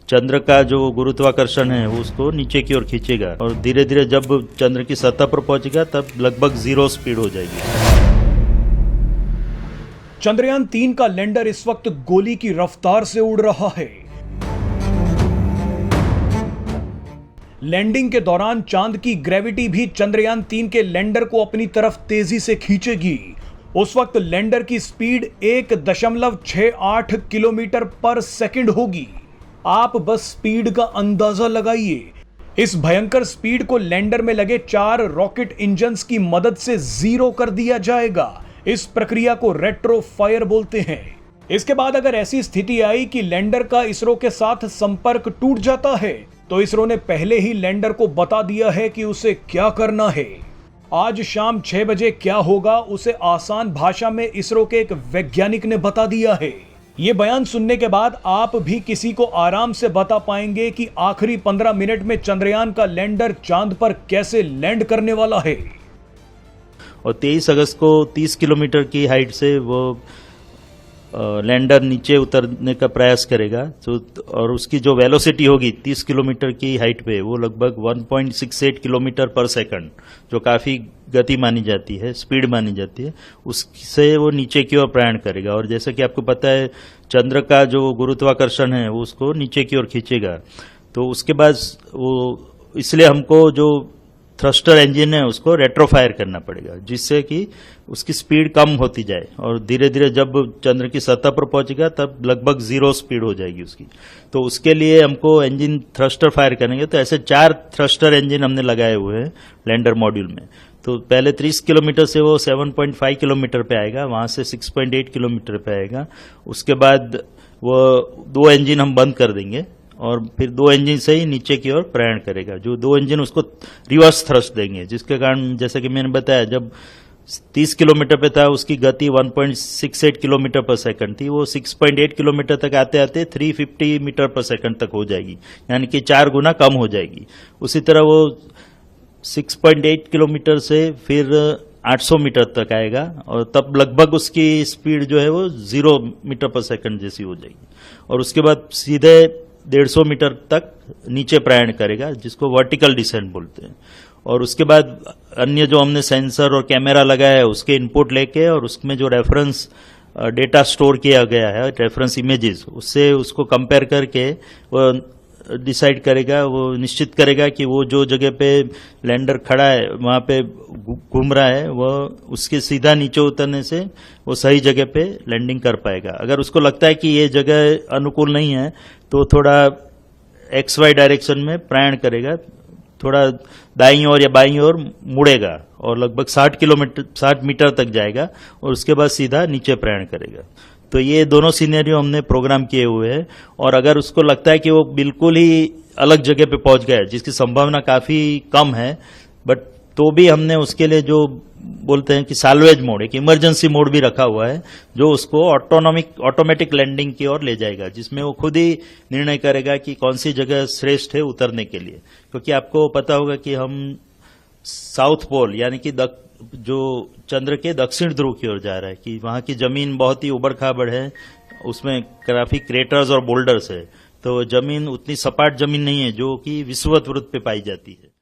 चंद्र का जो गुरुत्वाकर्षण है वो उसको नीचे की ओर खींचेगा और धीरे धीरे जब चंद्र की सतह पर पहुंचेगा तब लगभग 0 स्पीड हो जाएगी। चंद्रयान 3 का लैंडर इस वक्त गोली की रफ्तार से उड़ रहा है। लैंडिंग के दौरान चांद की ग्रेविटी भी चंद्रयान 3 के लैंडर को अपनी तरफ तेजी से खींचेगी। उस वक्त लैंडर की स्पीड 1.68 किलोमीटर पर सेकंड होगी। आप बस स्पीड का अंदाजा लगाइए। इस भयंकर स्पीड को लैंडर में लगे 4 रॉकेट इंजन्स की मदद से 0 कर दिया जाएगा। इस प्रक्रिया को रेट्रो फायर बोलते हैं। इसके बाद अगर ऐसी स्थिति आई कि लैंडर का इसरो के साथ संपर्क टूट जाता है तो इसरो ने पहले ही लैंडर को बता दिया है कि उसे क्या करना है। आज शाम 6 बजे क्या होगा उसे आसान भाषा में इसरो के एक वैज्ञानिक ने बता दिया है। ये बयान सुनने के बाद आप भी किसी को आराम से बता पाएंगे कि आखिरी 15 मिनट में चंद्रयान का लैंडर चांद पर कैसे लैंड करने वाला है। और 23 अगस्त को 30 किलोमीटर की हाइट से वो लैंडर नीचे उतरने का प्रयास करेगा। तो और उसकी जो वेलोसिटी होगी 30 किलोमीटर की हाइट पे वो लगभग 1.68 किलोमीटर पर सेकंड, जो काफी गति मानी जाती है, स्पीड मानी जाती है, उससे वो नीचे की ओर प्रयाण करेगा। और जैसा कि आपको पता है चंद्र का जो गुरुत्वाकर्षण है वो उसको नीचे की ओर खींचेगा। तो उसके बाद वो इसलिए हमको जो थ्रस्टर इंजन है उसको रेट्रोफायर करना पड़ेगा, जिससे कि उसकी स्पीड कम होती जाए और धीरे धीरे जब चंद्र की सतह पर पहुंचेगा तब लगभग 0 स्पीड हो जाएगी उसकी। तो उसके लिए हमको इंजन थ्रस्टर फायर करेंगे। तो ऐसे 4 थ्रस्टर इंजन हमने लगाए हुए हैं लैंडर मॉड्यूल में। तो पहले 30 किलोमीटर से वो 7.5 किलोमीटर पे आएगा, वहां से 6.8 किलोमीटर पे आएगा। उसके बाद वो 2 इंजन हम बंद कर देंगे और फिर 2 इंजन से ही नीचे की ओर प्रयाण करेगा। जो 2 इंजन उसको रिवर्स थ्रस्ट देंगे, जिसके कारण जैसे कि मैंने बताया जब 30 किलोमीटर पे था उसकी गति 1.68 किलोमीटर पर सेकंड थी, वो 6.8 किलोमीटर तक आते आते 350 मीटर पर सेकंड तक हो जाएगी, यानी कि 4 गुना कम हो जाएगी। उसी तरह वो 6.8 किलोमीटर से फिर 800 मीटर तक आएगा और तब लगभग उसकी स्पीड जो है वो 0 मीटर पर सेकंड जैसी हो जाएगी। और उसके बाद सीधे 150 मीटर तक नीचे प्रयाण करेगा, जिसको वर्टिकल डिसेंट बोलते हैं। और उसके बाद अन्य जो हमने सेंसर और कैमरा लगाया है उसके इनपुट लेके और उसमें जो रेफरेंस डेटा स्टोर किया गया है, रेफरेंस इमेजेस, उससे उसको कंपेयर करके वो डिसाइड करेगा, वो निश्चित करेगा कि वो जो जगह पे लैंडर खड़ा है वहां पे घूम रहा है वो उसके सीधा नीचे उतरने से वो सही जगह पे लैंडिंग कर पाएगा। अगर उसको लगता है कि ये जगह अनुकूल नहीं है तो थोड़ा XY डायरेक्शन में प्रयाण करेगा, थोड़ा दाईं ओर या बाईं ओर मुड़ेगा और लगभग 60 मीटर तक जाएगा और उसके बाद सीधा नीचे प्रयाण करेगा। तो ये दोनों सिनेरियो हमने प्रोग्राम किए हुए हैं। और अगर उसको लगता है कि वो बिल्कुल ही अलग जगह पे पहुंच गया है, जिसकी संभावना काफी कम है, बट तो भी हमने उसके लिए जो बोलते हैं कि साल्वेज मोड, एक इमरजेंसी मोड भी रखा हुआ है, जो उसको ऑटोमेटिक लैंडिंग की ओर ले जाएगा, जिसमें वो खुद ही निर्णय करेगा कि कौन सी जगह श्रेष्ठ है उतरने के लिए। क्योंकि आपको पता होगा कि हम साउथ पोल यानी कि जो चंद्र के दक्षिण ध्रुव की ओर जा रहा है, कि वहां की जमीन बहुत ही उबड़ खाबड़ है, उसमें काफी क्रेटर्स और बोल्डर्स है। तो जमीन उतनी सपाट जमीन नहीं है जो कि विषुवत वृत्त पे पाई जाती है।